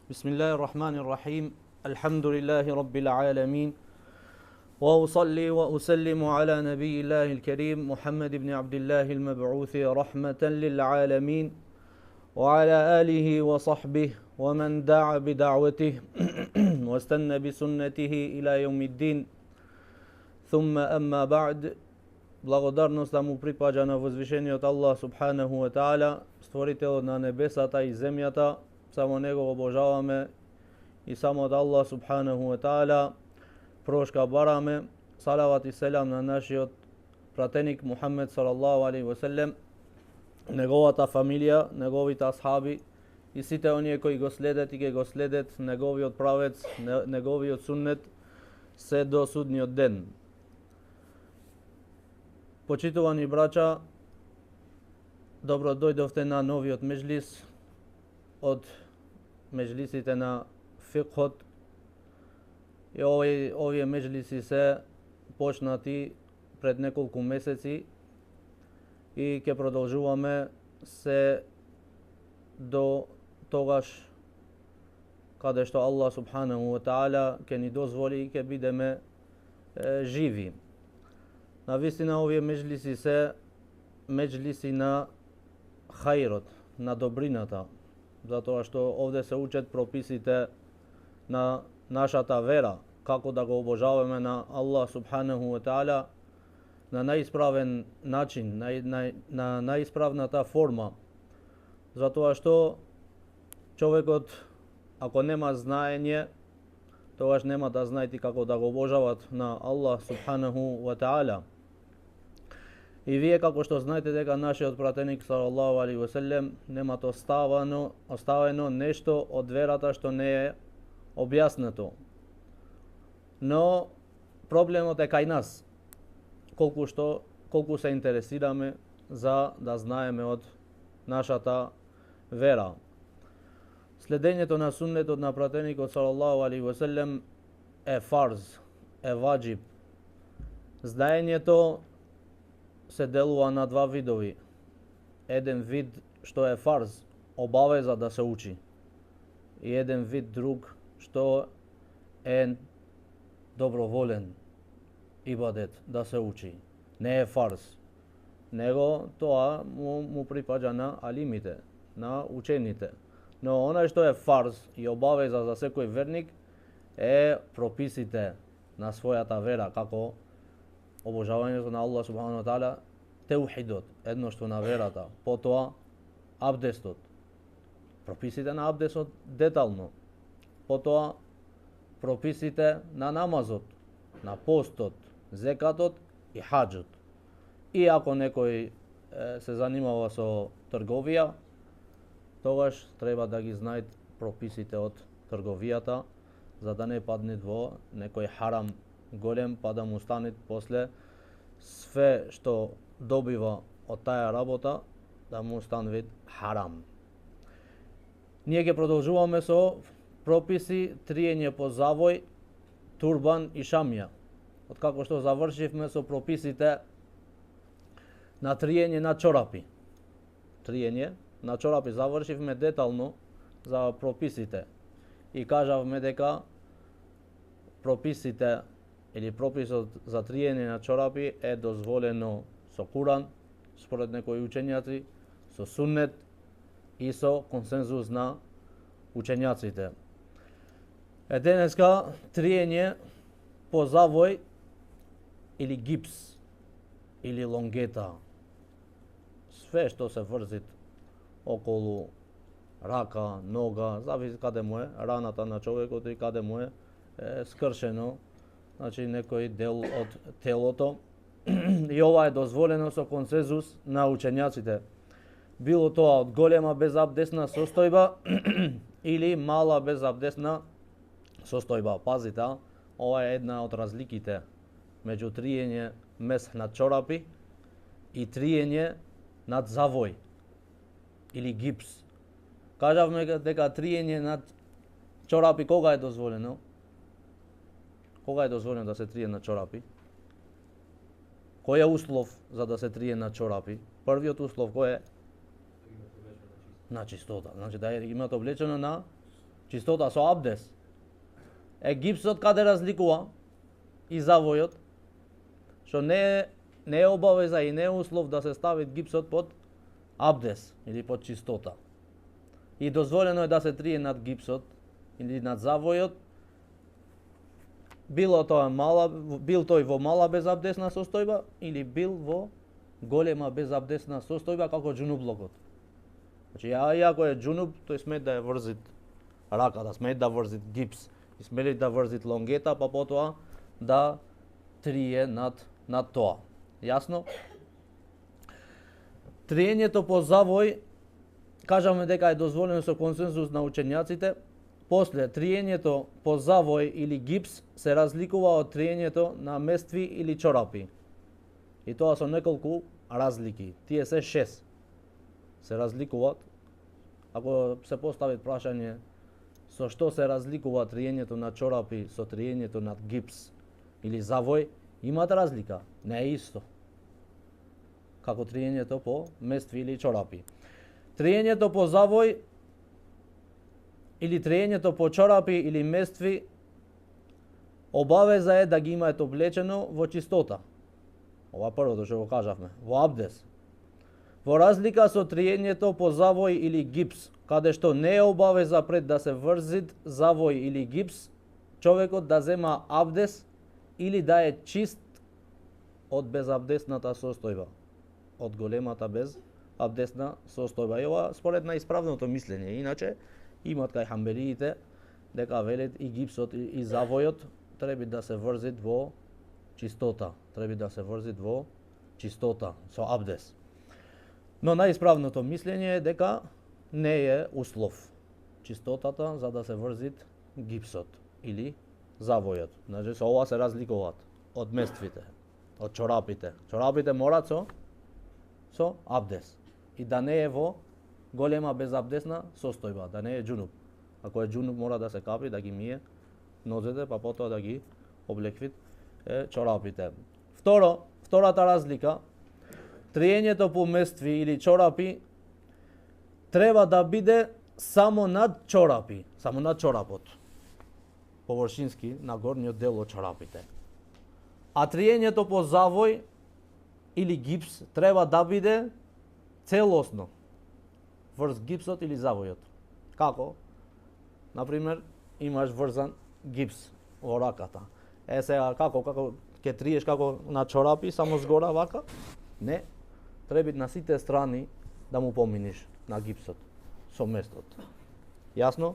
بسم الله الرحمن الرحيم الحمد لله رب العالمين وأصلي وأسلم على نبي الله الكريم محمد بن عبد الله المبعوث رحمة للعالمين وعلى آله وصحبه ومن دعا بدعوته واستنى بسنته إلى يوم الدين ثم أما بعد. Благодарност да му припаѓа на возвишениот Аллах субханаху ва таала, створителот на небесата и земјата. Само него обожаваме и само од Аллах субханаху ва таала прошка бараме. Салават и селам на нашиот пратеник Мухаммед салаллаху алейхи ва селем, неговата фамилија, неговите асхаби и сите оние кои го следат и ќе го следат неговиот правец, неговиот суннет се до судниот ден. Почитувани браќа, добро дојдовте на новиот меџлис од меџлисите на фикхот. И овие меџлиси се почнати пред неколку месеци и ќе продолжуваме се до тогаш каде што Аллах субханаху ва таала ќе ни дозволи и ќе бидеме живи. Навистина овие меџлиси се меџлиси на хајрот, на добрината, затоа што овде се учат прописите на нашата вера, како да го обожаваме на Аллах субханаху ва таала на најисправен начин, на најисправната форма. Затоа што човекот, ако нема знаење, тогаш нема да знаети како да го обожават на Аллах субханаху ва таала. И вие како што знаете дека нашиот пратеник салаллаху алейхи ва селем немат оставено нешто од верата што не е објаснето. Но проблемот е кај нас. Колку се интересираме за да знаеме од нашата вера. Следењето на суннетот на пратеникот салаллаху алейхи ва селем е фарз, е ваџиб. Знаењето се делува на два видови. Еден вид што е фарз, обавеза да се учи, и еден вид друг што е доброволен ибадет да се учи. Не е фарз. Него тоа му припаѓа на алимите, на учените. Но онај што е фарз и обавеза за секој верник е прописите на својата вера, како обожавањето на Аллах субхану ва таала, теухидот, едноштво на верата, потоа абдестот, прописите на абдестот детално, потоа прописите на намазот, на постот, зекатот и хаџот. И ако некој се занимава со трговија, тогаш треба да ги знае прописите од трговијата, за да не падне во некој харам голем, па да му стане после све што добива од таа работа, да му стане вид харам. Ние ќе продолжуваме со прописи триење по завој, турбан и шамја. Од како што завршивме со прописите на триење на чорапи. Триење на чорапи завршивме детално за прописите и кажавме дека прописите или прописот за триење на чорапи е дозволено со Куран, според некои учењаци, со суннет и со консензус на учењаците. Денеска триење по завој или гипс или лонгета. Све што се врзит околу рака, нога, зависи каде му е раната на човекот и каде му е скршено, значи некој дел од телото. И ова е дозволено со консензус на учењаците. Било тоа од голема безабдесна состојба или мала безабдесна состојба. Пазите, ова е една од разликите меѓу триење месх над чорапи и триење над завој или гипс. Кажавме дека триење над чорапи кога е дозволено? Кога е дозволено да се трие на чорапи? Кој е услов за да се трие на чорапи? Првиот услов кој е? На чистота. Значи да имате облечено на Чистота со абдес. Гипсот каде разликува и завојот, што не е обавеза и не е услов да се стави гипсот под абдес или под чистота. И дозволено е да се трие над гипсот или над завојот, бил тој во мала безабдесна состојба или бил во голема безабдесна состојба како џунублокот. Значи, ако е џунуб, тој смее да ја врзит раката, смее да врзит гипс, и смее да врзит лонгета, па потоа да трие над тоа. Јасно? Триењето по завој, кажаме дека е дозволено со консензус на учењаците. После, триењето по завој или гипс се разликува од триењето на местви или чорапи. И тоа со неколку разлики. Тие се 6. Се разликуваат. Ако се постави прашање со што се разликува триењето на чорапи со триењето на гипс или завој, имат разлика. Не е исто како триењето по местви или чорапи. Триењето по завој или триењето по чорапи или местви, обавеза е да ги имаат облечено во чистота. Ова првото што го кажавме, во абдес. Во разлика со триењето по завој или гипс, каде што не е обавеза пред да се врзит завој или гипс, човекот да зема абдес или да е чист од безабдесната состојба, од големата безабдесна состојба. И ова според најисправното мислење. Иначе имат кај хамбериите дека велат и гипсот и завојот треба да се врзит во чистота, треба да се врзит во чистота со абдес. Но најисправното мислење е дека не е услов чистотата за да се врзит гипсот или завојот. Значи со ова се разликуваат од мествите, од чорапите. Чорапите морат со абдес и да не е во голема безабдесна состојба, да не е џунуб. Ако е џунуб, мора да се капи, да ги мие нозете, па потоа да ги облеквит чорапите. Втората разлика, триењето по местви или чорапи треба да биде само над чорапи, само над чорапот, површински на горниот дел од чорапите. А триењето по завој или гипс треба да биде целосно врз гипсот или завојот. Како? Например, имаш врзан гипс во раката. Сега како ќе триеш како на чорапи, само згора вака? Не. Треба на сите страни да му поминиш на гипсот со местот. Јасно?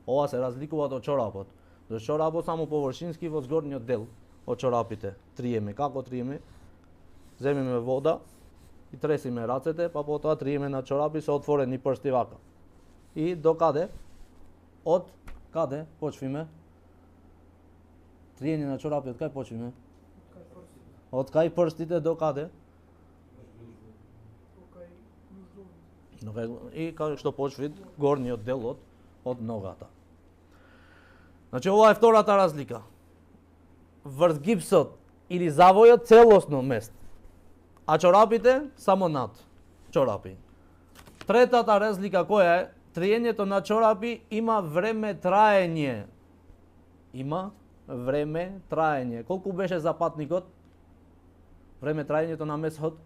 Ова се разликува од чорапот. До чорапот само површински во згорниот дел од чорапите триеме. Како триеме? Земеме вода и тресиме рацете, па потоа триеме на чорапи со отворени прсти вака. И до каде? Од каде почвиме? Триење на чорапи од кај почвиме? Од кај прстите до каде? И каде што почви горниот дел од ногата. Значи ова е втората разлика. Врз гипсот или завојот целосно мест, а чорапите само над чорапи. Третата разлика која е? Триењето на чорапи има време траење. Има време траење. Колку беше за патникот? Време траењето на месот?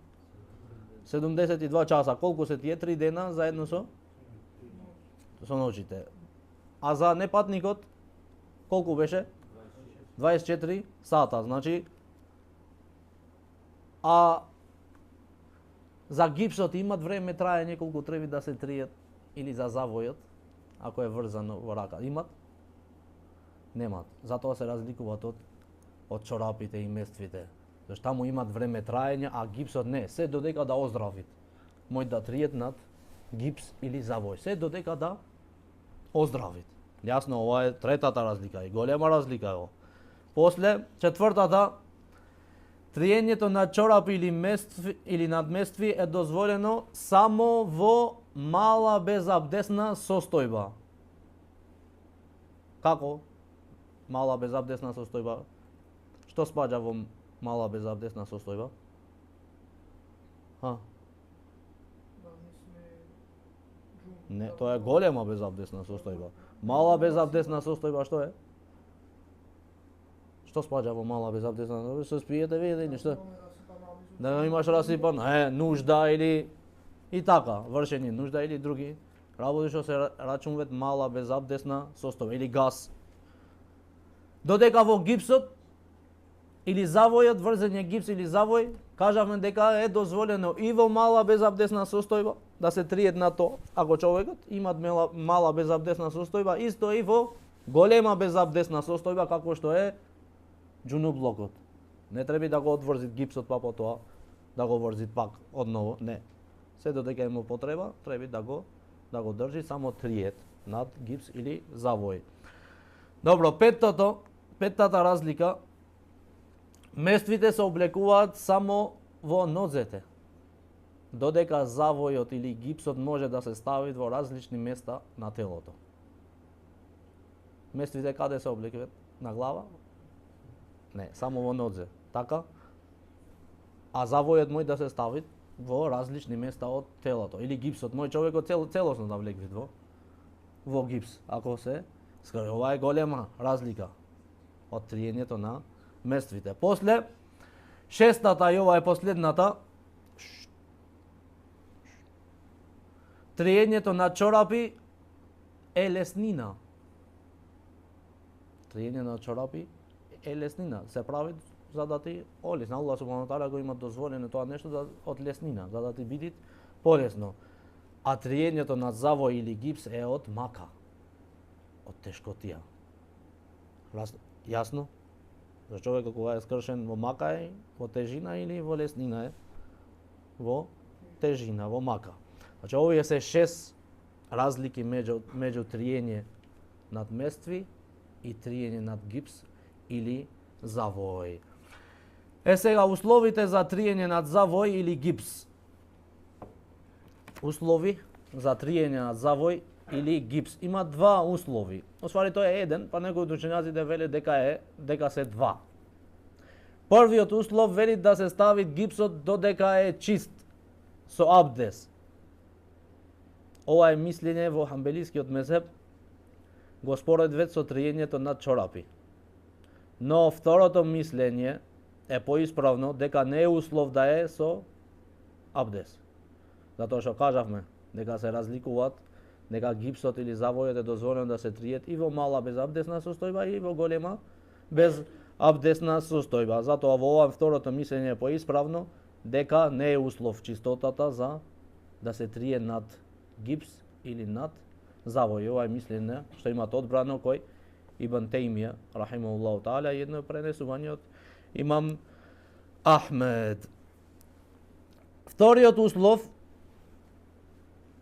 72 часа. Колку се тие? 3 дена заедно со ночите. А за непатникот колку беше? 24 сата. Значи, а за гипсот имат време траење колку треба да се триет или за завојот, ако е врзано во рака. Имат? Немат. Затоа се разликуваат од чорапите и мествите. Зашто таму имат време траење, а гипсот не. Се додека да оздравит. Мој да триет над гипс или завој. Се додека да оздравит. Јасно, ова е третата разлика и голема разлика е ова. После, четвртата, триењето на чорапи или надместви е дозволено само во мала безабдесна состојба. Како? Мала безабдесна состојба. Што спаѓа во мала безабдесна состојба? Не, тоа е голема безабдесна состојба. Мала безабдесна состојба што е? Што спаѓа во мала безабдесна состојба? Се спиете видите или што? Да имаш расипан, нужда или и така, вршени нужда или други работи што се рачунуваат мала безабдесна состојба или газ. Додека во гипсот или завојот, врзење гипс или завој, кажавме дека е дозволено и во мала безабдесна состојба да се триет на тоа, ако човекот има мала безабдесна состојба, исто и во голема безабдесна состојба како што е џунублокот. Не треба да го одврзит гипсот па потоа да го врзит пак одново, не. Се додека има потреба, треба да го држи само триет над гипс или завој. Добро, петтата разлика, мествите се облекуваат само во нозете, додека завојот или гипсот може да се стави во различни места на телото. Мествите каде се облекуваат? На глава? Не, само во нозе. Така? А завојот може да се стави во различни места од телото. Или гипсот може човекот целосно да влегви во гипс, ако се скрби. Ова е голема разлика од триењето на мествите. После, шестата и ова е последната, триењето на чорапи е леснина. Триење на чорапи е леснина. Се прави за да ти олесна. Аллах субхана тааля го има дозволено тоа нешто од леснина, за да ти биде полесно. А триењето на завој или гипс е од мака, од тешкотија. Јасно? За човекот кога е скршен во мака е во тежина или во леснина е во тежина, во мака. Значи овие се 6 разлики меѓу триење над местви и триење над гипс или завој. Сега условите за триење над завој или гипс. Услови за триење над завој или гипс. Има два услови. Освари тоа е еден, па некои учењаци велат дека се два. Првиот услов вели да се стави гипсот додека е чист со абдес. Ова е мислење во ханбелискиот мезхеб, го споредвет со триењето над чорапи. Но второто мислење е поисправно дека не е услов да е со абдес. Затоа што кажавме дека се разликуваат, дека гипсот или завојот е дозволено да се триет и во мала безабдесна состојба и во голема безабдесна состојба. Затоа во ова второто мислење е поисправно дека не е услов чистотата за да се трие над гипс или над завој. Ова е мислење што имат одбрано кој Ибн Теймија, рахимахуллаху таала, едно е пренесување од имам Ахмед. Вториот услов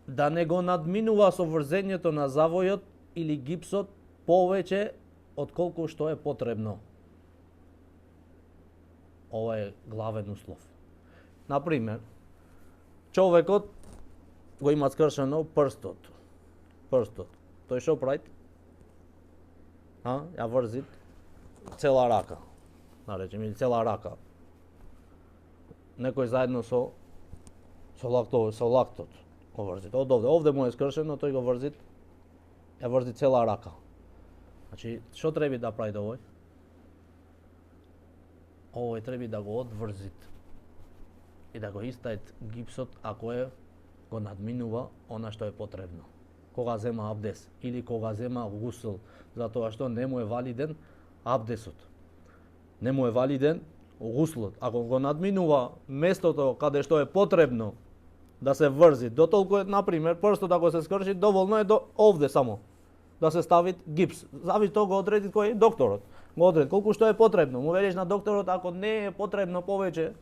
да не го надминува со врзењето на завојот или гипсот повеќе од колку што е потребно. Ова е главен услов. Например, човекот го има скршено прстот. Тој што прави? Ја врзит цела рака. Наречем, или цела рака. Некој заедно со лактот го врзит. Овде му е скршено, тој го врзит, ја врзит цела рака. Значи, што треба да прави овој? Овој треба да го одврзит и да го истајат гипсот ако го надминува она што е потребно. Кога зема абдес или кога зема гусл, затоа што не му е валиден абдесот. Не му е валиден гуслот. Ако го надминува местото каде што е потребно да се врзи, дотолку е, например, прстот ако се скрши, доволно е до овде само да се стави гипс. Зависи тоа го одреди кој докторот. Го одреди колку што е потребно. Му велиш на докторот ако не е потребно повеќе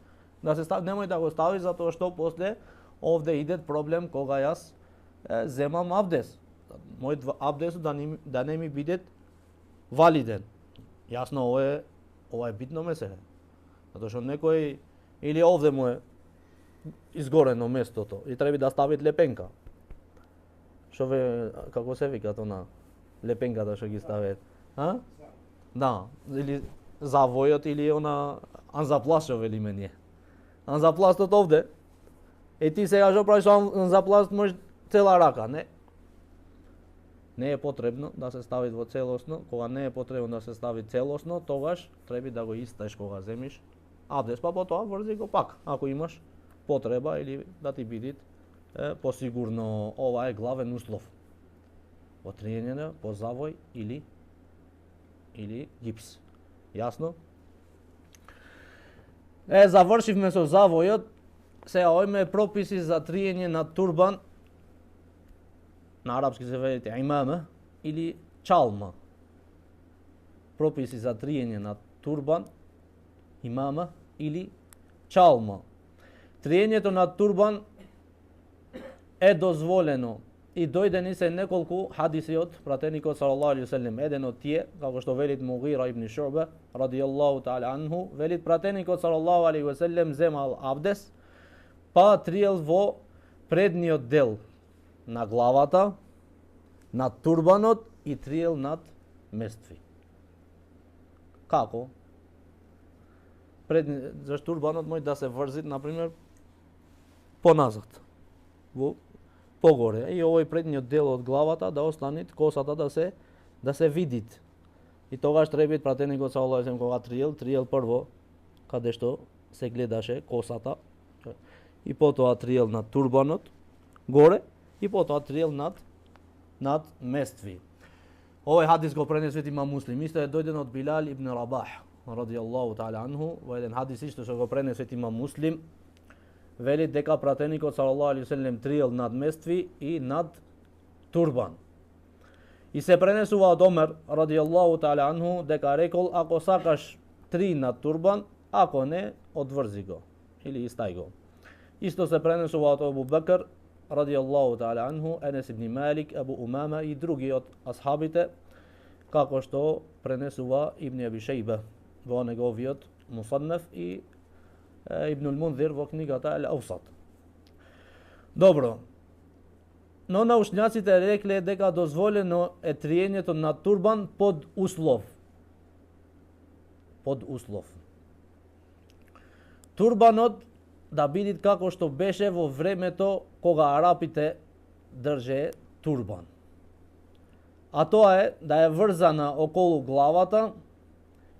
да се стави, немој да го стави затоа што после овде иде проблем кога јас земам абдес. Мојот абдес да не ми биде валиден. Јасно, ова е битно меселе. Затоа што некој или овде му е изгорено местото и треба да стави лепенка. Што како се вика тоа лепенката што ги стават? Да, или завојот или она анзапласт што вели мене. Анзапластот овде. Ти сега што правиш анзапласт, можеш цела рака, не? не е потребно да се стави во целосно, кога не е потребно да се стави целосно, тогаш треба да го истаеш кога земиш абдес, па потоа врзи го пак, ако имаш потреба или да ти биде посигурно. Ова е главен услов во триење по завој или гипс. Јасно? Завршивме со завојот. Сега овие прописи за триење на турбан, на арапски се вели имама или чалма. Прописи за триење на турбан, имама или чалма. Триењето на турбан е дозволено и дојдени се неколку хадиси од пратеникот салаллаху алейхи ве селем. Еден од тие, како што велит Мугира ибн Шуба радијаллаху таала анху, велит пратеникот салаллаху алейхи ве селем земал абдес, па триел во предниот дел на главата, над турбанот и триел над местви. Како? Зашто турбанот може да се врзи, например, поназад, во погоре, и овој предниот дел од главата да остане, косата да се видит. И тогаш треба пратеникот салаллаху алейхи ве селем кога триел прво каде што се гледаше косата, и потоа триел над турбанот горе, и потоа триел над местви. Овој хадис го пренесува имам Муслим. Исто е дојден од Билал ибн Рабах радијаллаху таала анху, во еден хадис што го пренесува имам Муслим, вели дека пратеникот салаллаху алейхи ве селем триел над местви и над турбан. И се пренесува од Омер радијаллаху таала анху дека рекол, ако сакаш три над турбан, ако не, одврзи го или истај го. Исто се пренесува од Абу Бекр радијаллаху таала анху, Енес ибн Малик, Абу Умама и други од асхабите, како што пренесува Ибн Аби Шейба во неговиот Мусаннеф и Ибнул Мунзир во книгата Ал-Аусат. Добро. Но научњаците рекле дека дозволено е триењето на турбан под услов. Под услов. Турбанот да биде како што беше во времето кога арапите држе турбан. А тоа е да е врзана околу главата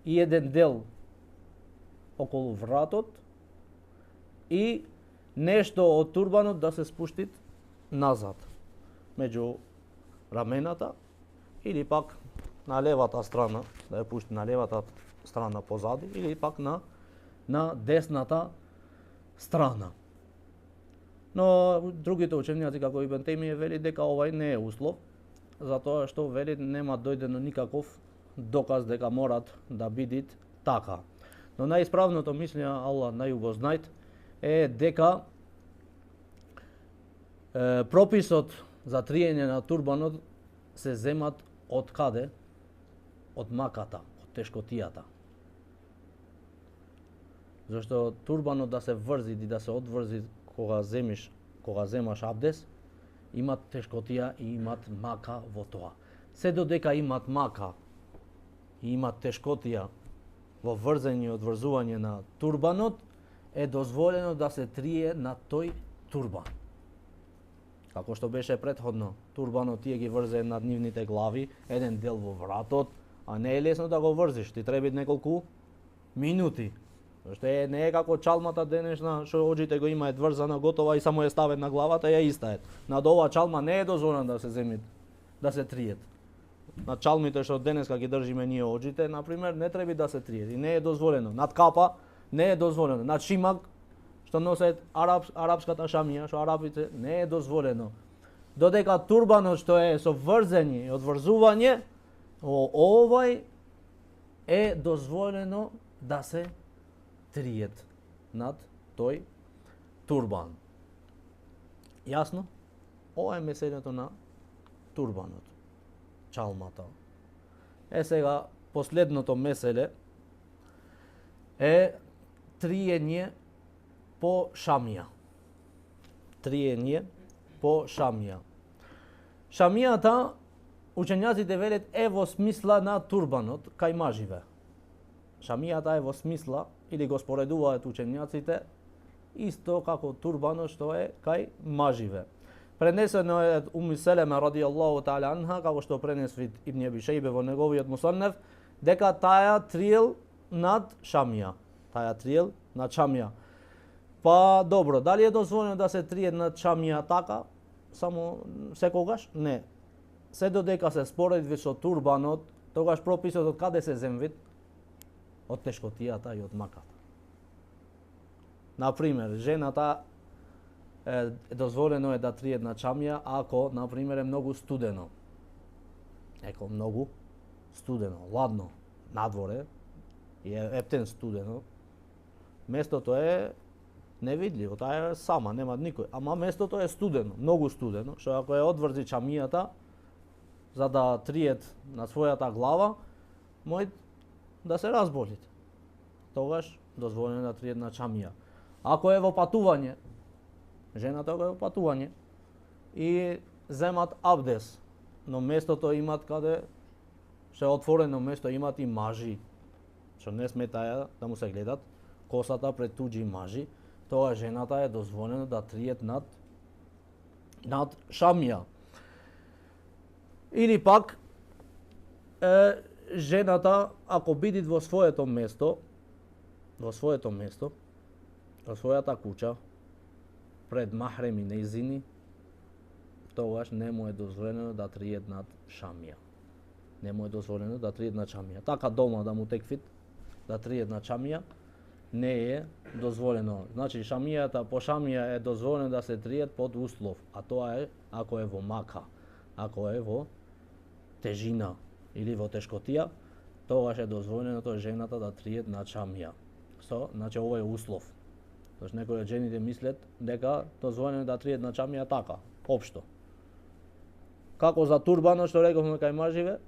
и еден дел околу вратот и нешто од турбанот да се спушти назад, меѓу рамената или пак на левата страна, да ја пушти на левата страна позади или пак на десната страна. Но другите учењаци како Ибн Теймија вели дека овај не е услов, затоа што вели нема дојдено никаков доказ дека морат да бидат така. Но најисправното мислење, Аллах најубо знајт, е дека прописот за триење на турбанот се земат од каде? Од маката, од тешкотијата. Зашто турбанот да се врзи и да се одврзи кога земаш абдес, имат тешкотија и имат мака во тоа. Се додека имат мака и имат тешкотија во врзење и одврзување на турбанот, е дозволено да се трие на тој турбан. Како што беше претходно, турбанот тие ги врзе над нивните глави, еден дел во вратот, а не е лесно да го врзиш, ти треба неколку минути. Зашто не е како чалмата денешна, што оџите го има врзана готова и само ја стават на главата и ја истајат. Над ова чалма не е дозволено да се земит, да се триет. На чалмите што денеска ги држиме ние оџите, например, не треба да се триет и не е дозволено. Над капа не е дозволено. Над шимак што носат арапската шамија, што арапите, не е дозволено. Додека турбанот што е со врзење и одврзување, овај е дозволено да се триет над тој турбан. Јасно? Ова е меселето на турбанот, чалмата. Сега последното меселе е триење по шамија. Триење по шамија. Шамијата, учењаците велат, е во смисла на турбанот кај маживе. Шамијата е во смисла, или го споредуваат учењаците, исто како турбанот што е кај маживе. Пренесено е од Ум Селеме радијаллаху таала анха, како што пренеси Ибн Аби Шейбе во неговиот мусаннеф, дека таја триел над Шамија. Таја триел над Шамија. Па добро, дали е дозволено да се трие над Шамија така, само секогаш? Не. Се додека се споредви со турбанот, тогаш прописот од каде се земвид? Од тешкотијата и од маката. Например, жената дозволено е да трие над Шамија ако, например, е многу студено. Еко многу студено, ладно, надворе, и е ептен студено. Местото е невидливо, таа е сама, нема никој. Ама местото е студено, многу студено, што ако е одврзи Шамијата, за да триет на својата глава, може да се разболите. Тогаш дозволено да триет на Шамија. Ако е во патување, жената е во патување и земат абдес, но местото имат каде што е отворено место, имат и мажи, што не сметаја да му се гледат косата пред туѓи мажи, тоа жената е дозволено да триет над Шамија. Или пак жената ако биде во своето место, во својата куќа, пред махреми нејзини, тогаш не му е дозволено да триет над Шамија. Не му е дозволено да триет над Шамија. Така дома да му текфит, да триет над Шамија, не е дозволено. Значи Шамијата, по Шамија е дозволено да се триет под услов, а тоа е ако е во мака, ако е во тежина или во тешкотија, тогаш е дозволено жената да триет над Шамија. Значи ова е услов. Значи некои од жените мислат дека дозволено да триет над Шамија така, општо. Како за турбанот што рековме кај маживе,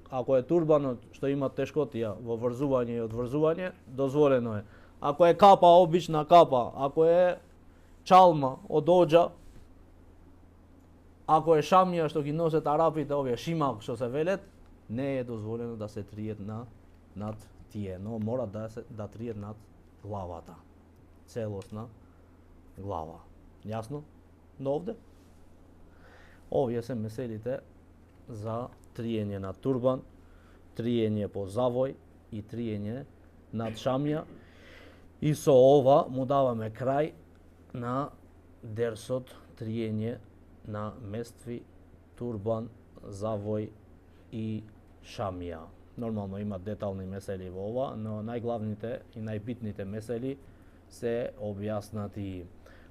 ако е турбанот што има тешкотија во врзување и одврзување, дозволено е. Ако е капа, обична капа, ако е чалма од оџа, ако е Шамија што ги носат арапите, овие шимак што се велет, не е дозволено да се триет над тие, но мора да триет над главата. Целосна глава. Јасно? Но овде? Овие се меселите за триење на турбан, триење по завој и триење над Шамија. И со ова му даваме крај на дерсот триење на местви, турбан, завој и Шамија. Нормално има детални месели во ова, но најглавните и најбитните месели се објаснати.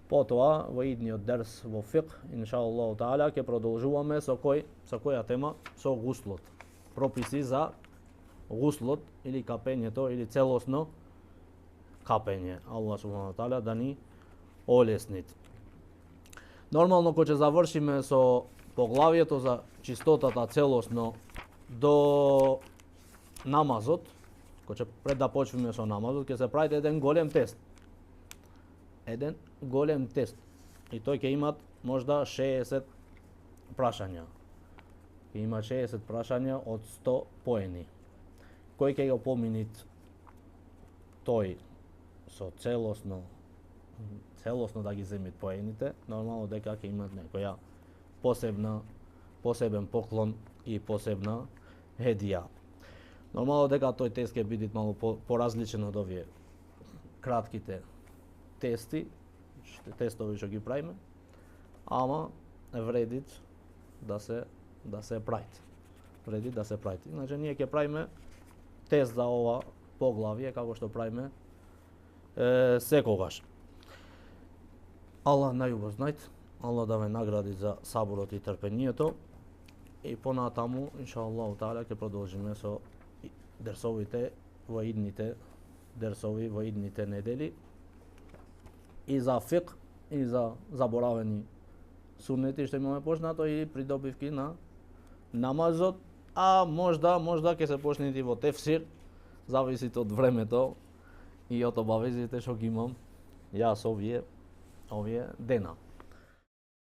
Потоа, во идниот дерс во фиқх, иншааллаху таала, ќе продолжуваме со која тема? Со гуслот. Прописи за гуслот или капењето или целосно капење. Аллах субхану таала да ни олеснит. Нормално кога ќе завршиме со поглавието за чистотата целосно до намазот, кога ќе пред да почнеме со намазот, ќе се прави еден голем тест. Еден голем тест. И тој ќе имат можда 60 прашања. Ќе има 60 прашања од 100 поени. Кој ќе го поминит тој со целосно да ги земит поените, нормално дека ќе имат некоја посебен поклон и посебна хедија. Нормално дека тој тест ќе биде малку поразличен од овие кратките тестови што ги правиме, ама вредит да се правите. Вредит да се правите. Значи ние ќе правиме тест за ова поглавие како што правиме секогаш. Аллах најубав знајт, Аллах да ве награди за саборот и трпението и понатаму иншааллаху таала ќе продолжиме со дерсовите во идните дерсови во идните недели и за фиқх и за заборавени сунети што имаме почнато и придобивки на намазот, а можда ќе се почнети во тефсир, зависите од времето и од обавезите што ги имам јас овие дена.